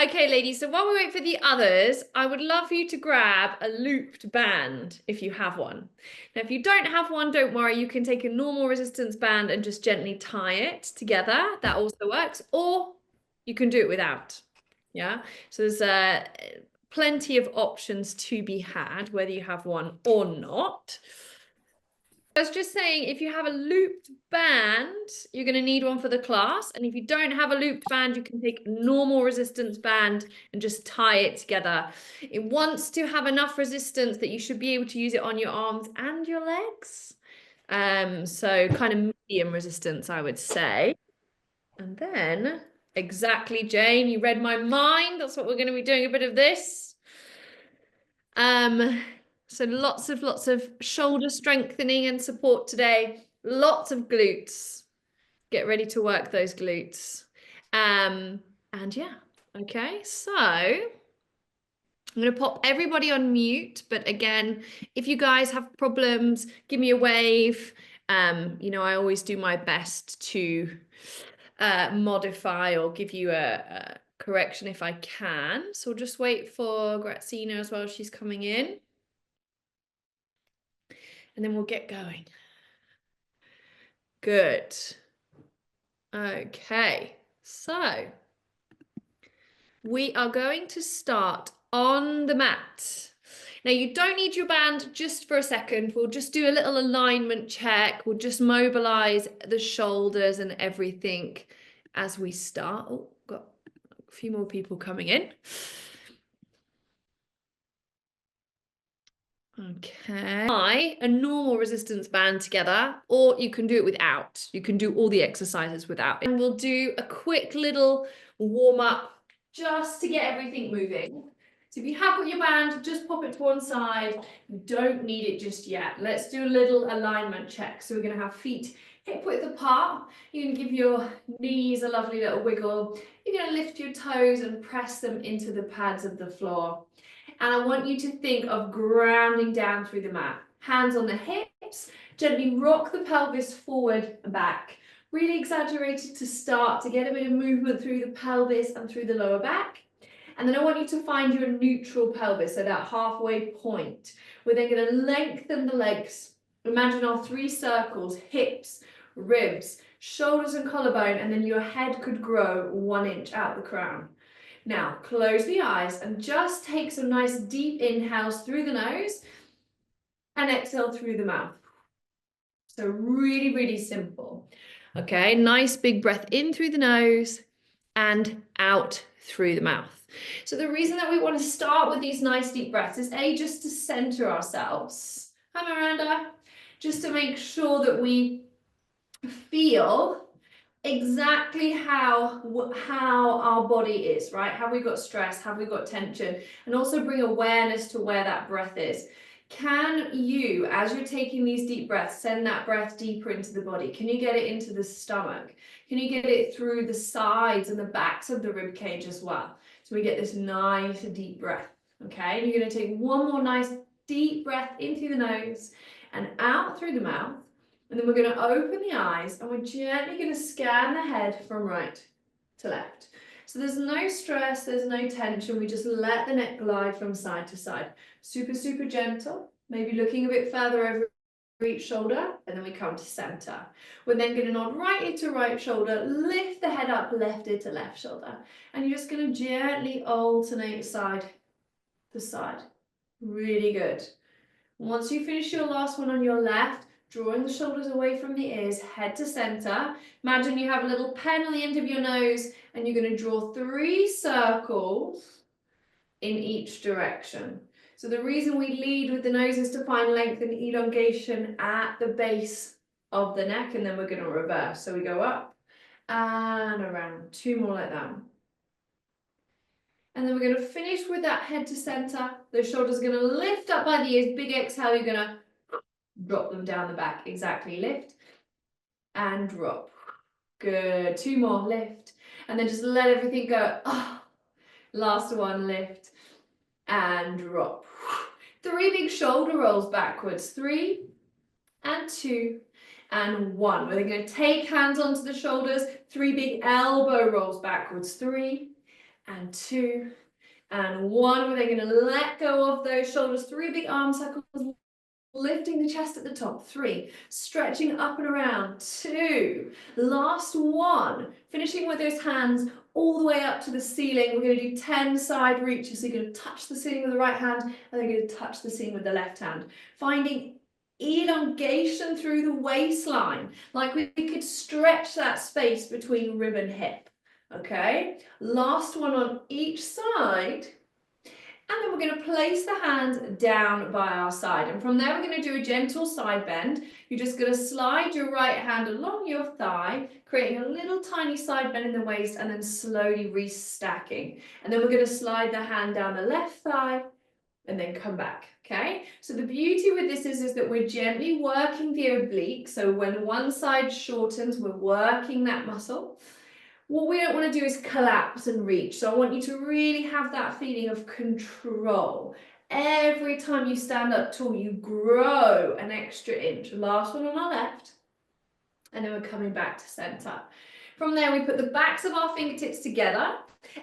Okay, ladies, so while we wait for the others, I would love for you to grab a looped band if you have one. Now, if you don't have one, don't worry, you can take a normal resistance band and just gently tie it together. That also works, or you can do it without. Yeah, so there's plenty of options to be had, whether you have one or not. I was just saying, if you have a looped band, you're going to need one for the class. And if you don't have a looped band, you can take a normal resistance band and just tie it together. It wants to have enough resistance that you should be able to use it on your arms and your legs. So kind of medium resistance, I would say. And then, exactly, Jane, you read my mind. That's what we're going to be doing a bit of this. So lots of shoulder strengthening and support today. Lots of glutes. Get ready to work those glutes. And yeah, okay. So I'm going to pop everybody on mute. But again, if you guys have problems, give me a wave. I always do my best to modify or give you a correction if I can. So we'll just wait for Grazina as well. She's coming in. And then we'll get going. Good. Okay, so we are going to start on the mat. Now you don't need your band just for a second. We'll just do a little alignment check. We'll just mobilize the shoulders and everything as we start. Oh, got a few more people coming in. Okay, a normal resistance band together, or you can do it without. You can do all the exercises without. And we'll do a quick little warm up just to get everything moving. So if you have got your band, just pop it to one side. You don't need it just yet. Let's do a little alignment check. So we're going to have feet hip width apart. You're going to give your knees a lovely little wiggle. You're going to lift your toes and press them into the pads of the floor. And I want you to think of grounding down through the mat. Hands on the hips, gently rock the pelvis forward and back. Really exaggerated to start to get a bit of movement through the pelvis and through the lower back. And then I want you to find your neutral pelvis, so that halfway point. We're then going to lengthen the legs. Imagine our 3 circles, hips, ribs, shoulders and collarbone, and then your head could grow 1 inch out the crown. Now, close the eyes and just take some nice deep inhales through the nose and exhale through the mouth. So really, really simple. Okay, nice big breath in through the nose and out through the mouth. So the reason that we want to start with these nice deep breaths is just to center ourselves. Hi, Miranda. Just to make sure that we feel exactly how our body is, right? Have we got stress? Have we got tension? And also bring awareness to where that breath is. Can you, as you're taking these deep breaths, send that breath deeper into the body? Can you get it into the stomach? Can you get it through the sides and the backs of the rib cage as well? So we get this nice deep breath, okay? And you're going to take one more nice deep breath in through the nose and out through the mouth. And then we're going to open the eyes and we're gently going to scan the head from right to left. So there's no stress, there's no tension. We just let the neck glide from side to side. Super, super gentle. Maybe looking a bit further over each shoulder, and then we come to center. We're then going to nod right ear to right shoulder, lift the head up, left ear to left shoulder. And you're just going to gently alternate side to side. Really good. Once you finish your last one on your left, drawing the shoulders away from the ears, head to center. Imagine you have a little pen on the end of your nose and you're going to draw 3 circles in each direction. So the reason we lead with the nose is to find length and elongation at the base of the neck, and then we're going to reverse. So we go up and around. 2 more like that. And then we're going to finish with that head to center. The shoulders are going to lift up by the ears. Big exhale, you're going to drop them down the back. Exactly. Lift and drop. Good. 2 more. Lift. And then just let everything go. Oh. Last one. Lift and drop. 3 big shoulder rolls backwards. 3 and 2 and 1. We're going to take hands onto the shoulders. 3 big elbow rolls backwards. 3 and 2 and 1. We're then going to let go of those shoulders. 3 big arm circles, lifting the chest at the top. 3, stretching up and around. 2, last 1, finishing with those hands all the way up to the ceiling. We're going to do 10 side reaches. So you're going to touch the ceiling with the right hand, and then you're going to touch the ceiling with the left hand. Finding elongation through the waistline, like we could stretch that space between rib and hip. Okay, last one on each side. And then we're going to place the hands down by our side. And from there, we're going to do a gentle side bend. You're just going to slide your right hand along your thigh, creating a little tiny side bend in the waist, and then slowly restacking. And then we're going to slide the hand down the left thigh and then come back. Okay, so the beauty with this is that we're gently working the oblique. So when one side shortens, we're working that muscle. What we don't want to do is collapse and reach. So I want you to really have that feeling of control. Every time you stand up tall, you grow an extra inch. Last one on our left. And then we're coming back to center. From there, we put the backs of our fingertips together.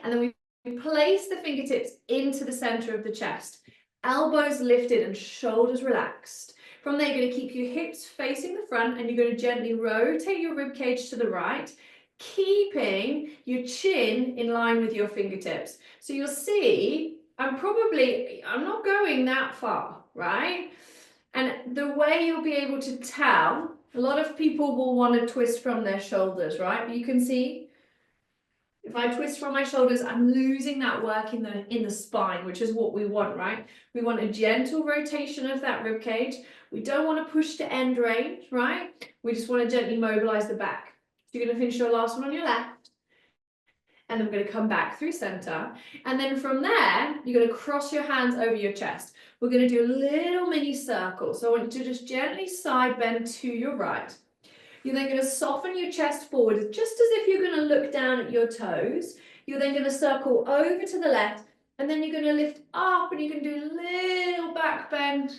And then we place the fingertips into the center of the chest. Elbows lifted and shoulders relaxed. From there, you're going to keep your hips facing the front, and you're going to gently rotate your rib cage to the right, keeping your chin in line with your fingertips. So you'll see, I'm not going that far, right? And the way you'll be able to tell, a lot of people will want to twist from their shoulders, right? But you can see, if I twist from my shoulders, I'm losing that work in the spine, which is what we want, right? We want a gentle rotation of that rib cage. We don't want to push to end range, right? We just want to gently mobilize the back. So you're going to finish your last one on your left. And then we're going to come back through center. And then from there, you're going to cross your hands over your chest. We're going to do a little mini circle. So I want you to just gently side bend to your right. You're then going to soften your chest forward, just as if you're going to look down at your toes. You're then going to circle over to the left, and then you're going to lift up, and you can do a little back bend,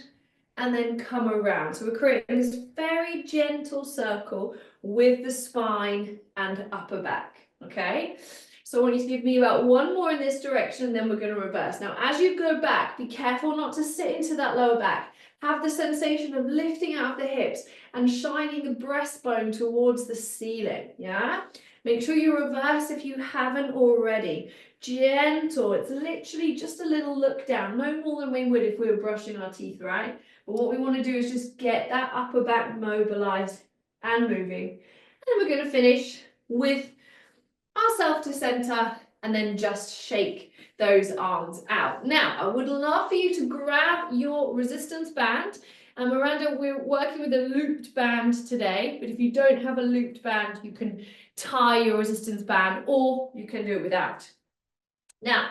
and then come around. So we're creating this very gentle circle with the spine and upper back, okay? So I want you to give me about 1 more in this direction, and then we're going to reverse. Now, as you go back, be careful not to sit into that lower back. Have the sensation of lifting out of the hips and shining the breastbone towards the ceiling, yeah? Make sure you reverse if you haven't already. Gentle, it's literally just a little look down, no more than we would if we were brushing our teeth, right? But what we want to do is just get that upper back mobilized and moving. And then we're going to finish with ourselves to center, and then just shake those arms out. Now, I would love for you to grab your resistance band. And Miranda, we're working with a looped band today, but if you don't have a looped band, you can tie your resistance band, or you can do it without. Now,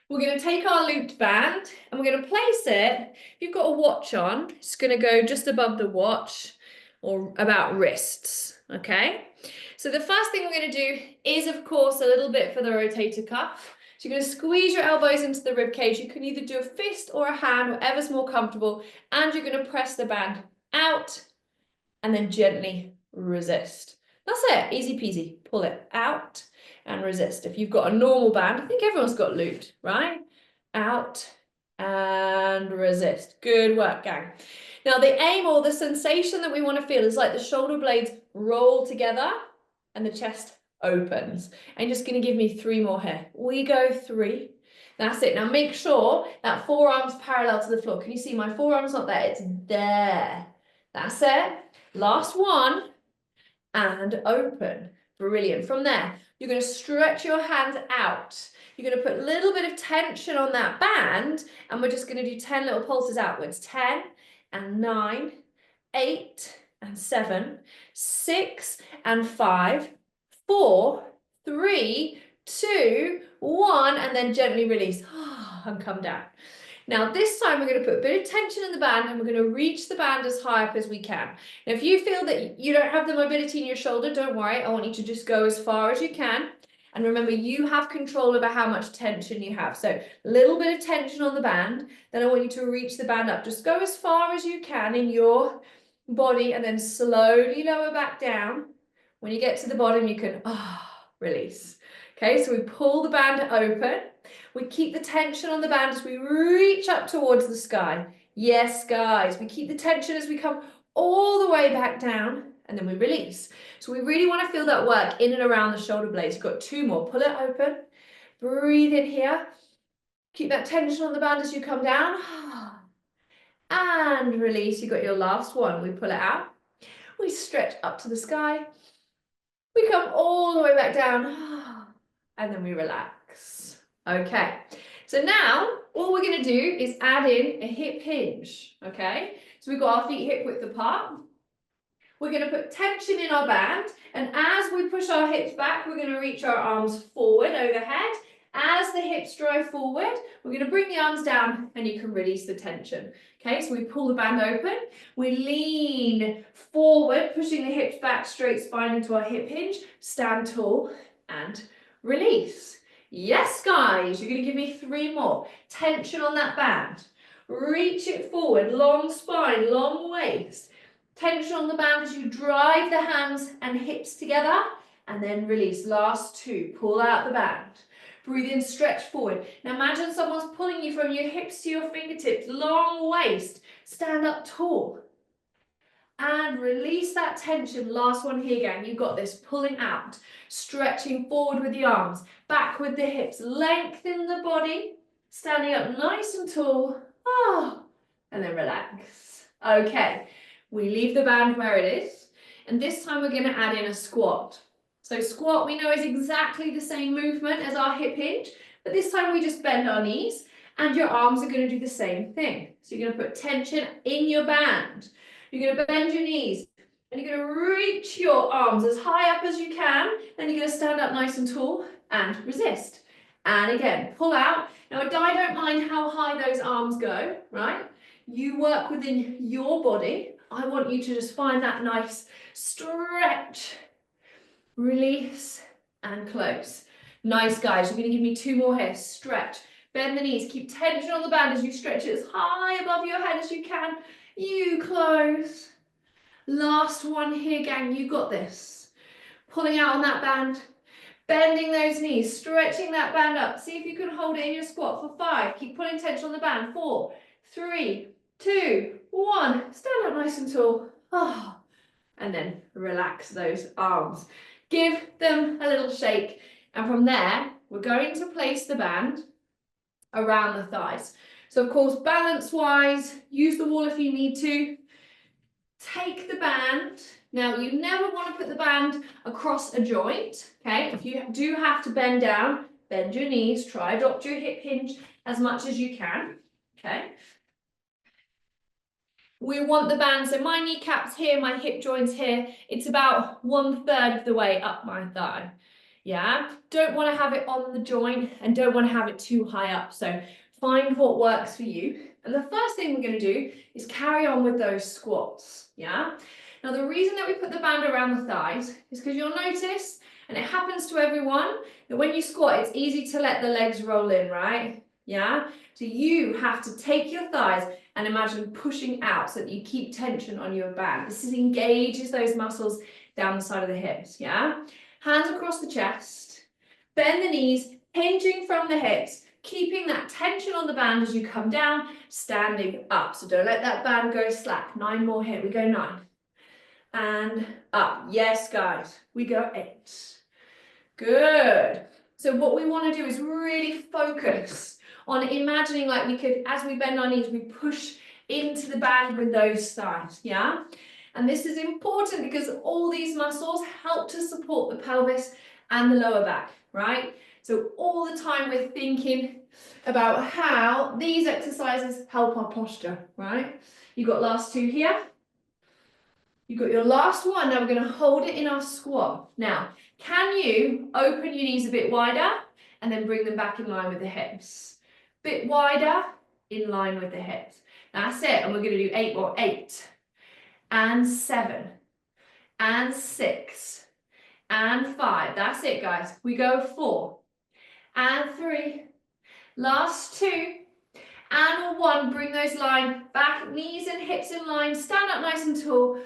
we're going to take our looped band and we're going to place it, if you've got a watch on, it's going to go just above the watch or about wrists, okay? So the first thing we're going to do is, of course, a little bit for the rotator cuff. So you're going to squeeze your elbows into the rib cage. You can either do a fist or a hand, whatever's more comfortable, and you're going to press the band out and then gently resist. That's it, easy peasy. Pull it out and resist. If you've got a normal band, I think everyone's got looped, right? Out and resist. Good work, gang. Now the aim, or the sensation that we want to feel, is like the shoulder blades roll together and the chest opens. And you're just going to give me 3 more here. We go 3. That's it. Now make sure that forearm's parallel to the floor. Can you see my forearm's not there? It's there. That's it. Last one. And open. Brilliant. From there, you're going to stretch your hands out. You're going to put a little bit of tension on that band, and we're just going to do 10 little pulses outwards. 10 and 9, 8 and 7, 6 and 5, 4, 3, 2, 1, and then gently release and come down. Now this time we're going to put a bit of tension in the band, and we're going to reach the band as high up as we can. Now if you feel that you don't have the mobility in your shoulder, don't worry. I want you to just go as far as you can. And remember, you have control over how much tension you have. So a little bit of tension on the band. Then I want you to reach the band up. Just go as far as you can in your body, and then slowly lower back down. When you get to the bottom, you can release. Okay, so we pull the band open. We keep the tension on the band as we reach up towards the sky. Yes, guys, we keep the tension as we come all the way back down, and then we release. So we really want to feel that work in and around the shoulder blades. You've got 2 more. Pull it open. Breathe in here. Keep that tension on the band as you come down. And release. You've got your last one. We pull it out. We stretch up to the sky. We come all the way back down. And then we relax. Okay. So now all we're going to do is add in a hip hinge. Okay. So we've got our feet hip width apart. We're going to put tension in our band, and as we push our hips back, we're going to reach our arms forward overhead. As the hips drive forward, we're going to bring the arms down, and you can release the tension. Okay, so we pull the band open, we lean forward, pushing the hips back, straight spine into our hip hinge, stand tall, and release. Yes, guys, you're going to give me 3 more. Tension on that band. Reach it forward, long spine, long waist. Tension on the band as you drive the hands and hips together, and then release. Last 2. Pull out the band. Breathe in, stretch forward. Now imagine someone's pulling you from your hips to your fingertips. Long waist. Stand up tall. And release that tension. Last one here, gang. You've got this. Pulling out. Stretching forward with the arms. Back with the hips. Lengthen the body. Standing up nice and tall. And then relax. Okay. We leave the band where it is, and this time we're going to add in a squat. So squat, we know, is exactly the same movement as our hip hinge, but this time we just bend our knees, and your arms are going to do the same thing. So you're going to put tension in your band. You're going to bend your knees, and you're going to reach your arms as high up as you can, then you're going to stand up nice and tall and resist. And again, pull out. Now, I don't mind how high those arms go, right? You work within your body. I want you to just find that nice stretch, release, and close. Nice, guys. You're going to give me 2 more here. Stretch, bend the knees, keep tension on the band as you stretch it as high above your head as you can. You close. Last one here, gang. You got this. Pulling out on that band, bending those knees, stretching that band up. See if you can hold it in your squat for 5. Keep pulling tension on the band. 4, 3, 2, 1. Stand up nice and tall. And then relax those arms. Give them a little shake. And from there, we're going to place the band around the thighs. So of course, balance-wise, use the wall if you need to. Take the band. Now, you never want to put the band across a joint. Okay, if you do have to bend down, bend your knees. Try adopt your hip hinge as much as you can. Okay. We want the band, so my kneecaps here, my hip joints here, it's about 1/3 of the way up my thigh. Yeah, don't want to have it on the joint and don't want to have it too high up. So find what works for you. And the first thing we're going to do is carry on with those squats. Yeah. Now the reason that we put the band around the thighs is because you'll notice, and it happens to everyone, that when you squat, it's easy to let the legs roll in, right? Yeah. So you have to take your thighs and imagine pushing out so that you keep tension on your band. This engages those muscles down the side of the hips, yeah? Hands across the chest, bend the knees, hinging from the hips, keeping that tension on the band as you come down, standing up. So don't let that band go slack. 9 more here, we go 9. And up, yes guys, we go 8. Good. So what we want to do is really focus on imagining like we could, as we bend our knees, we push into the band with those thighs, yeah? And this is important because all these muscles help to support the pelvis and the lower back, right? So all the time we're thinking about how these exercises help our posture, right? You've got last 2 here. You've got your last one. Now we're going to hold it in our squat. Now, can you open your knees a bit wider and then bring them back in line with the hips? Bit wider, in line with the hips. That's it. And we're going to do 8 more. 8 and 7 and 6 and 5. That's it, guys. We go 4 and 3. Last 2 and 1. Bring those line back, knees and hips in line. Stand up nice and tall.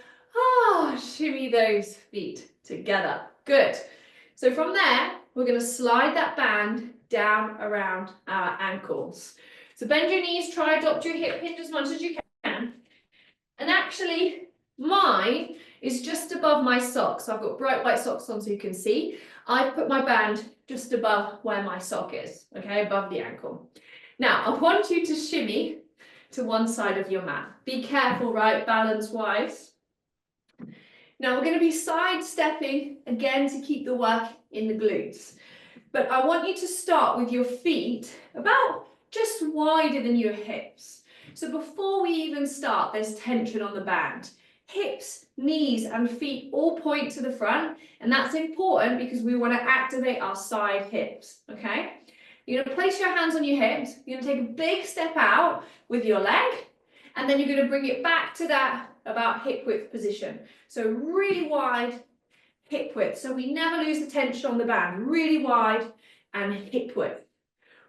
Shimmy those feet together. Good. So from there, we're going to slide that band down around our ankles. So bend your knees, try adopt your hip hinge as much as you can. And actually, mine is just above my socks. So I've got bright white socks on so you can see. I've put my band just above where my sock is, okay, above the ankle. Now, I want you to shimmy to one side of your mat. Be careful, right, balance-wise. Now, we're going to be sidestepping again to keep the work in the glutes. But I want you to start with your feet about just wider than your hips. So before we even start, there's tension on the band. Hips, knees, and feet all point to the front, and that's important because we want to activate our side hips, okay? You're going to place your hands on your hips, you're going to take a big step out with your leg, and then you're going to bring it back to that about hip width position. So really wide hip width, so we never lose the tension on the band. Really wide and hip width.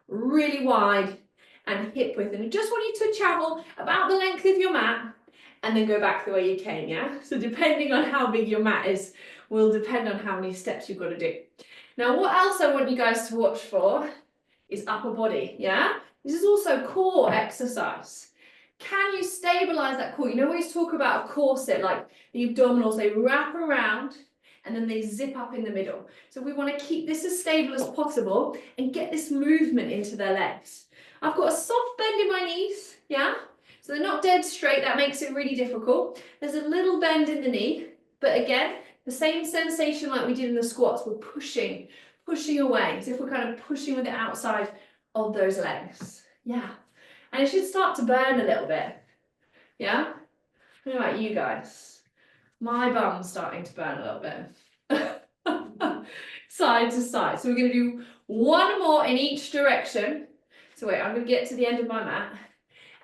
Really wide and hip width. And I just want you to travel about the length of your mat and then go back the way you came, yeah? So depending on how big your mat is, will depend on how many steps you've got to do. Now, what else I want you guys to watch for is upper body, yeah? This is also core exercise. Can you stabilize that core? You know, we always talk about a corset, like the abdominals, they wrap around and then they zip up in the middle. So we want to keep this as stable as possible and get this movement into their legs. I've got a soft bend in my knees, yeah? So they're not dead straight, that makes it really difficult. There's a little bend in the knee, but again, the same sensation like we did in the squats, we're pushing away, as if we're kind of pushing with the outside of those legs, yeah. And it should start to burn a little bit, yeah? What about you guys? My bum's starting to burn a little bit. Side to side. So we're going to do one more in each direction. So wait, I'm going to get to the end of my mat.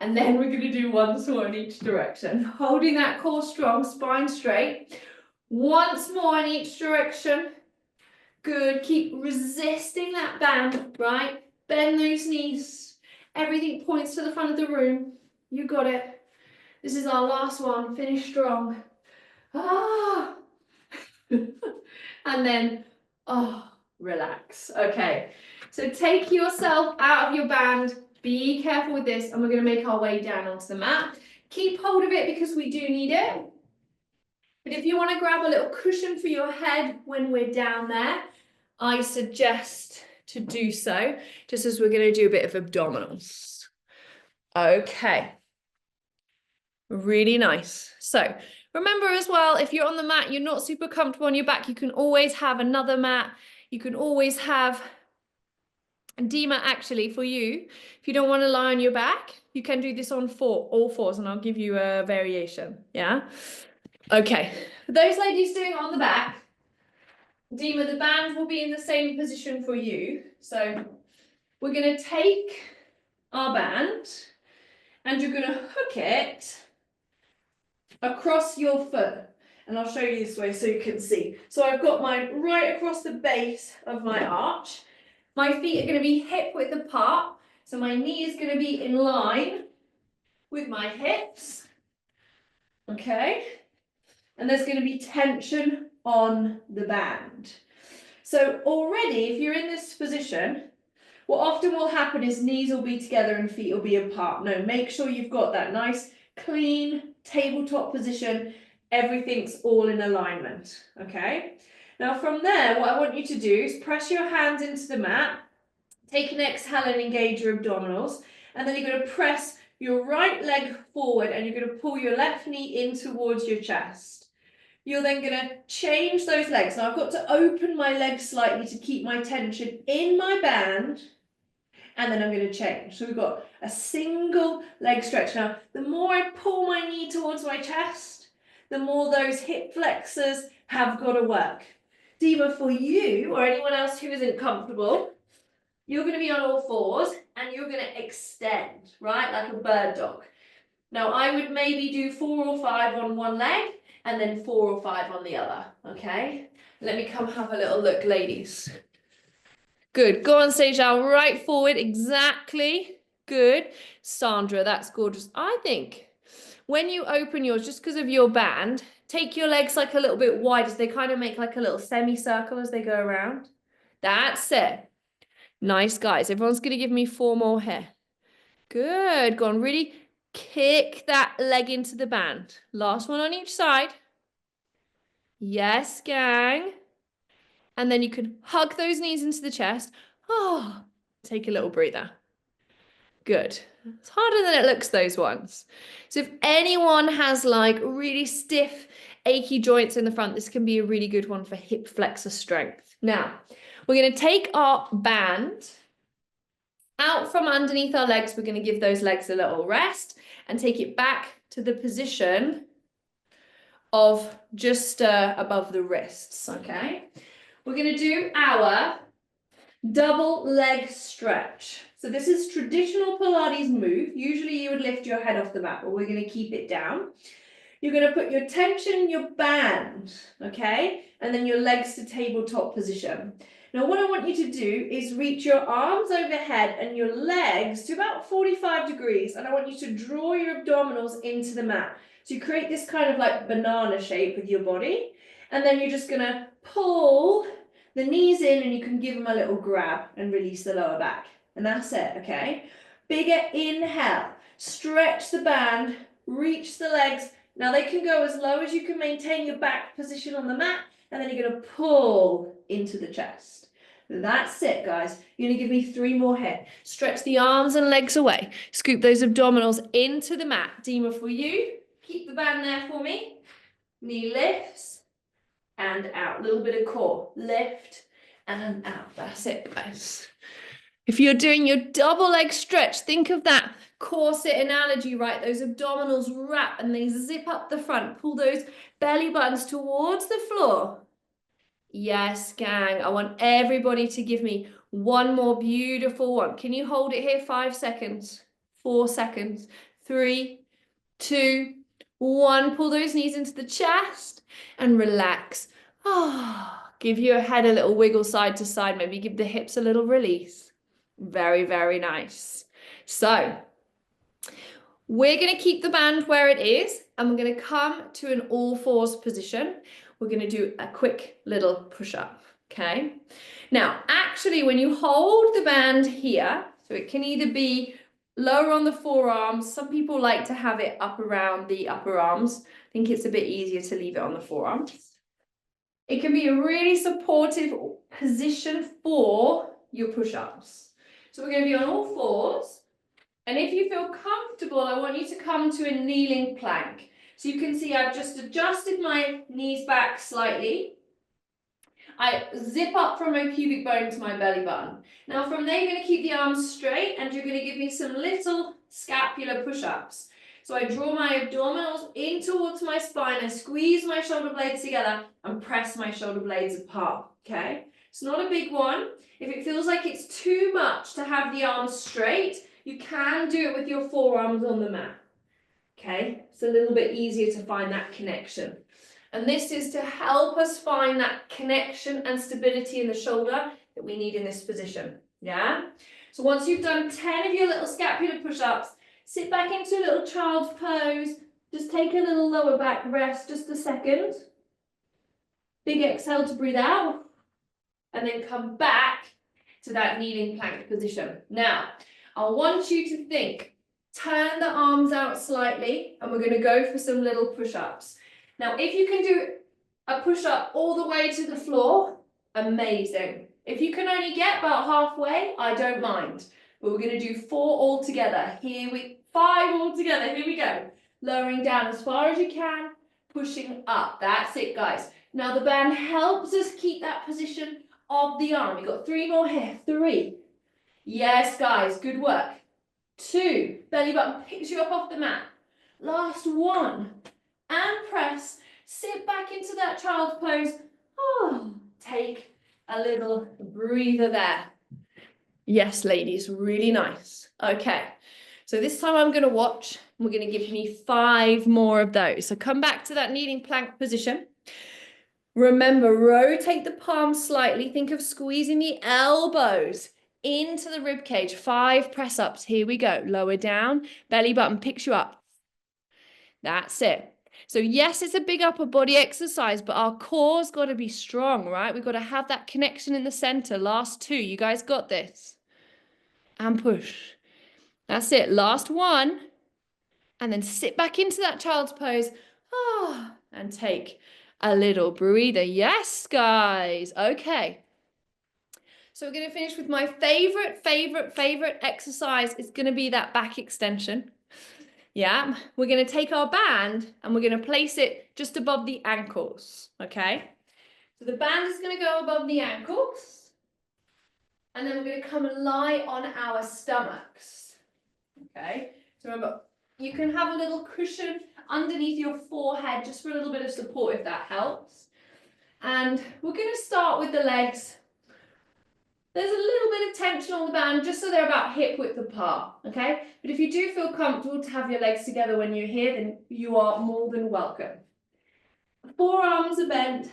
And then we're going to do once more in each direction. Holding that core strong, spine straight. Once more in each direction. Good. Keep resisting that band, right? Bend those knees. Everything points to the front of the room. You got it. This is our last one. Finish strong. Ah. And then, oh, relax. Okay. So take yourself out of your band. Be careful with this. And we're going to make our way down onto the mat. Keep hold of it because we do need it. But if you want to grab a little cushion for your head when we're down there, I suggest to do so, just as we're going to do a bit of abdominals. Okay. Really nice. So remember as well, if you're on the mat, you're not super comfortable on your back, you can always have another mat. You can always have Dima, actually, for you, if you don't want to lie on your back, you can do this on all fours, and I'll give you a variation, yeah? Okay, for those ladies doing it on the back, Dima, the band will be in the same position for you. So we're going to take our band and you're going to hook it across your foot. And I'll show you this way so you can see. So I've got mine right across the base of my arch. My feet are going to be hip width apart. So my knee is going to be in line with my hips. Okay. And there's going to be tension on the band. So already, if you're in this position, what often will happen is knees will be together and feet will be apart. No, make sure you've got that nice, clean tabletop position. Everything's all in alignment, okay? Now from there, what I want you to do is press your hands into the mat, take an exhale and engage your abdominals, and then you're going to press your right leg forward and you're going to pull your left knee in towards your chest. You're then going to change those legs. Now I've got to open my legs slightly to keep my tension in my band, and then I'm going to change. So we've got a single leg stretch. Now, the more I pull my knee towards my chest, the more those hip flexors have got to work. Dima, for you or anyone else who isn't comfortable, you're going to be on all fours and you're going to extend, right? Like a bird dog. Now, I would maybe do 4 or 5 on one leg and then 4 or 5 on the other, okay? Let me come have a little look, ladies. Good. Go on, Sejal, right forward. Exactly. Good. Sandra, that's gorgeous. I think when you open yours, just because of your band, take your legs like a little bit wider. So they kind of make like a little semicircle as they go around. That's it. Nice, guys. Everyone's going to give me 4 more here. Good. Go on. Really kick that leg into the band. Last one on each side. Yes, gang. And then you can hug those knees into the chest. Oh, take a little breather. Good. It's harder than it looks, those ones. So if anyone has like really stiff, achy joints in the front, this can be a really good one for hip flexor strength. Now, we're going to take our band out from underneath our legs. We're going to give those legs a little rest and take it back to the position of just above the wrists, okay? We're going to do our double leg stretch. So this is traditional Pilates move. Usually you would lift your head off the mat, but we're going to keep it down. You're going to put your tension in your band, okay? And then your legs to tabletop position. Now what I want you to do is reach your arms overhead and your legs to about 45 degrees. And I want you to draw your abdominals into the mat. So you create this kind of like banana shape with your body. And then you're just going to pull the knees in and you can give them a little grab and release the lower back. And that's it, okay? Bigger inhale. Stretch the band, reach the legs. Now they can go as low as you can maintain your back position on the mat, and then you're going to pull into the chest. That's it, guys. You're going to give me 3 more here. Stretch the arms and legs away. Scoop those abdominals into the mat. Dima for you. Keep the band there for me. Knee lifts and out. A little bit of core. Lift and out. That's it, guys. If you're doing your double leg stretch, think of that corset analogy, right? Those abdominals wrap and they zip up the front. Pull those belly buttons towards the floor. Yes, gang. I want everybody to give me 1 more beautiful one. Can you hold it here? 5 seconds, 4 seconds, 3, 2, 1. Pull those knees into the chest and relax. Give your head a little wiggle side to side. Maybe give the hips a little release. Very, very nice. So we're going to keep the band where it is and we're going to come to an all fours position. We're going to do a quick little push-up, okay? Now, actually, when you hold the band here, so it can either be lower on the forearms. Some people like to have it up around the upper arms. I think it's a bit easier to leave it on the forearms. It can be a really supportive position for your push-ups. So we're going to be on all fours. And if you feel comfortable, I want you to come to a kneeling plank. So you can see I've just adjusted my knees back slightly. I zip up from my pubic bone to my belly button. Now from there, you're going to keep the arms straight and you're going to give me some little scapular push-ups. So I draw my abdominals in towards my spine, I squeeze my shoulder blades together and press my shoulder blades apart, okay? It's not a big one. If it feels like it's too much to have the arms straight, you can do it with your forearms on the mat, okay? It's a little bit easier to find that connection. And this is to help us find that connection and stability in the shoulder that we need in this position, yeah? So once you've done 10 of your little scapular push-ups, sit back into a little child's pose. Just take a little lower back rest, just a second. Big exhale to breathe out. And then come back to that kneeling plank position. Now, I want you to think, turn the arms out slightly, and we're going to go for some little push-ups. Now, if you can do a push-up all the way to the floor, amazing. If you can only get about halfway, I don't mind. But we're going to do 4 all together. 5 all together. Here we go. Lowering down as far as you can, pushing up. That's it, guys. Now, the band helps us keep that position of the arm. You've got 3 more here. 3. Yes, guys, good work. 2. Belly button picks you up off the mat. Last 1. And press. Sit back into that child's pose. Take a little breather there. Yes, ladies, really nice. Okay, so this time I'm going to watch. We're going to give me 5 more of those. So come back to that kneeling plank position. Remember, rotate the palms slightly. Think of squeezing the elbows into the rib cage. 5 press-ups. Here we go. Lower down. Belly button picks you up. That's it. So yes, it's a big upper body exercise, but our core's got to be strong, right? We've got to have that connection in the center. Last two, you guys got this. And push. That's it. Last one. And then sit back into that child's pose. And take a little breather. Yes, guys. Okay. So we're going to finish with my favorite exercise. It's going to be that back extension. Yeah, we're going to take our band and we're going to place it just above the ankles, okay? So the band is going to go above the ankles. And then we're going to come and lie on our stomachs, okay? So remember, you can have a little cushion underneath your forehead just for a little bit of support if that helps. And we're going to start with the legs. There's a little bit of tension on the band just so they're about hip width apart, okay? But if you do feel comfortable to have your legs together when you're here, then you are more than welcome. Forearms are bent,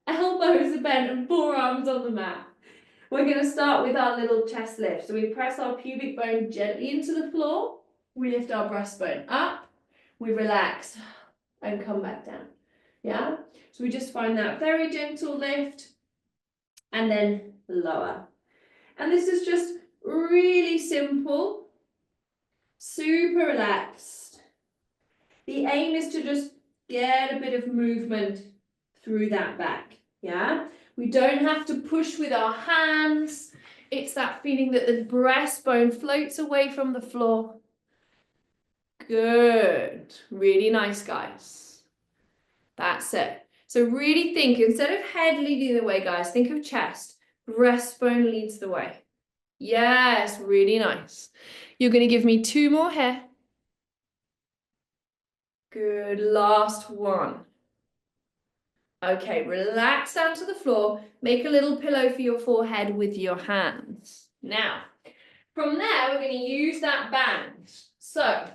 elbows are bent, and forearms on the mat. We're going to start with our little chest lift. So we press our pubic bone gently into the floor. We lift our breastbone up. We relax and come back down. Yeah? So we just find that very gentle lift and then lower. And this is just really simple, super relaxed. The aim is to just get a bit of movement through that back, yeah? We don't have to push with our hands. It's that feeling that the breastbone floats away from the floor. Good. Really nice, guys. That's it. So really think, instead of head leading the way, guys, think of chest. Breastbone leads the way. Yes, really nice. You're going to give me 2 more here. Good, last one. Okay, relax down to the floor. Make a little pillow for your forehead with your hands. Now, from there, we're going to use that band. So,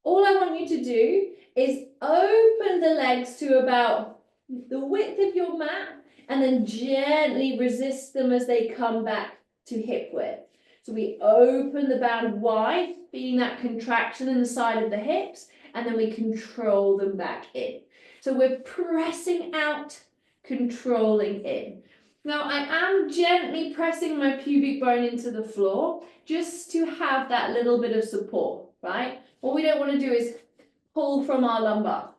all I want you to do is open the legs to about the width of your mat and then gently resist them as they come back to hip width. So we open the band wide, feeling that contraction in the side of the hips, and then we control them back in. So we're pressing out, controlling in. Now I am gently pressing my pubic bone into the floor just to have that little bit of support, right? What we don't want to do is pull from our lumbar.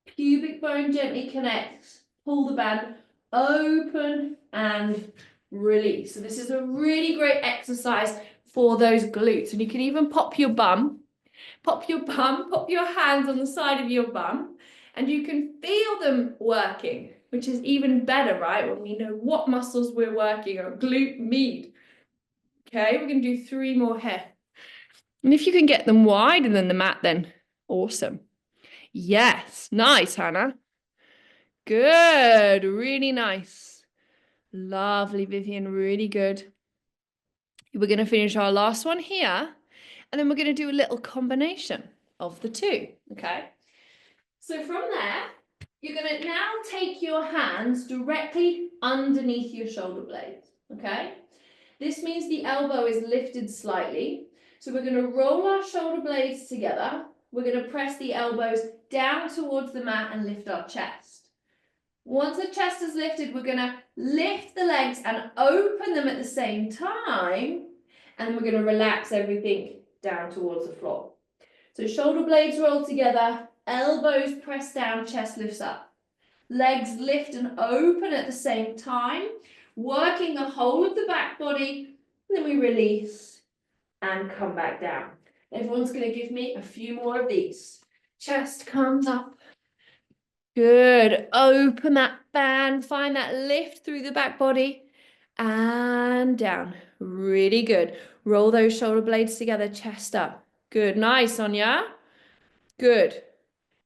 Pubic bone gently connects, pull the band, open and release. So this is a really great exercise for those glutes. And you can even pop your hands on the side of your bum, and you can feel them working, which is even better, right? When we know what muscles we're working on, glute med. Okay, we're going to do 3 more here. And if you can get them wider than the mat, then awesome. Yes, nice, Hannah. Good, really nice. Lovely, Vivian, really good. We're going to finish our last one here, and then we're going to do a little combination of the 2, okay? So from there, you're going to now take your hands directly underneath your shoulder blades, okay? This means the elbow is lifted slightly. So we're going to roll our shoulder blades together. We're going to press the elbows down towards the mat and lift our chest. Once the chest is lifted, we're going to lift the legs and open them at the same time. And we're going to relax everything down towards the floor. So shoulder blades roll together, elbows press down, chest lifts up. Legs lift and open at the same time, working the whole of the back body. And then we release and come back down. Everyone's going to give me a few more of these. Chest comes up. Good. Open that band. Find that lift through the back body. And down. Really good. Roll those shoulder blades together. Chest up. Good. Nice, Sonia. Good.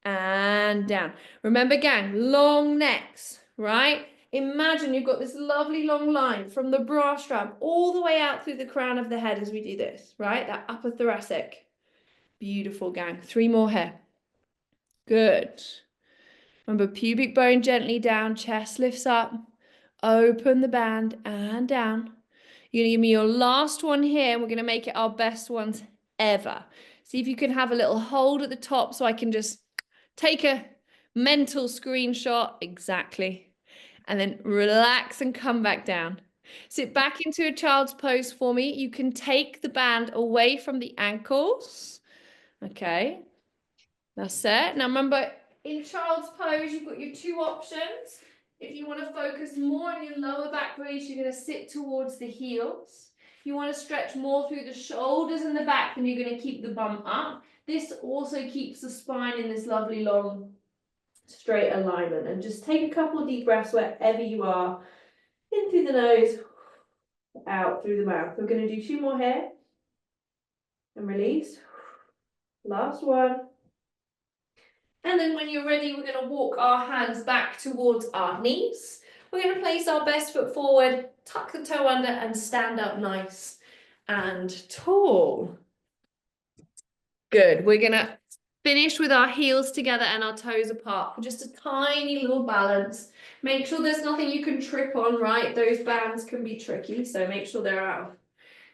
And down. Remember, gang, long necks, right? Imagine you've got this lovely long line from the bra strap all the way out through the crown of the head as we do this, right? That upper thoracic. Beautiful, gang. 3 more here. Good. Remember, pubic bone gently down, chest lifts up. Open the band and down. You're going to give me your last one here. We're going to make it our best ones ever. See if you can have a little hold at the top so I can just Take a mental screenshot, exactly, and then relax and come back down. Sit back into a child's pose for me. You can take the band away from the ankles. Okay, that's it. Now remember, in child's pose, you've got your two options. If you want to focus more on your lower back raise, you're going to sit towards the heels. If you want to stretch more through the shoulders and the back, then you're going to keep the bum up. This also keeps the spine in this lovely long straight alignment. And just take a couple of deep breaths wherever you are. In through the nose, out through the mouth. We're going to do two more here. And release. Last one. And then when you're ready, we're going to walk our hands back towards our knees. We're going to place our best foot forward, tuck the toe under, and stand up nice and tall. Good. We're going to finish with our heels together and our toes apart for just a tiny little balance. Make sure there's nothing you can trip on, right? Those bands can be tricky, so make sure they're out of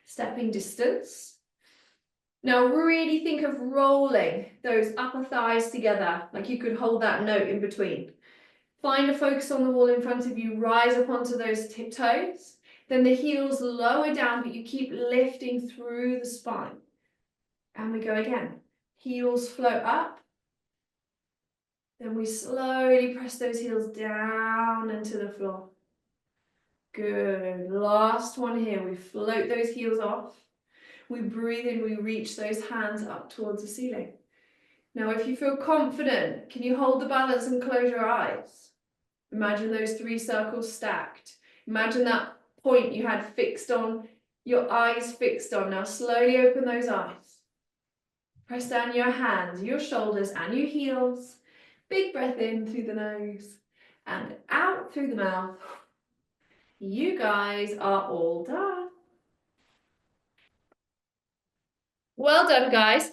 stepping distance. Now really think of rolling those upper thighs together, like you could hold that note in between. Find a focus on the wall in front of you, rise up onto those tiptoes. Then the heels lower down, but you keep lifting through the spine. And we go again. Heels float up. Then we slowly press those heels down into the floor. Good. Last one here. We float those heels off. We breathe in, we reach those hands up towards the ceiling. Now, if you feel confident, can you hold the balance and close your eyes? Imagine those three circles stacked. Imagine that point you had fixed on, your eyes fixed on. Now, slowly open those eyes. Press down your hands, your shoulders, and your heels. Big breath in through the nose and out through the mouth. You guys are all done. Well done, guys.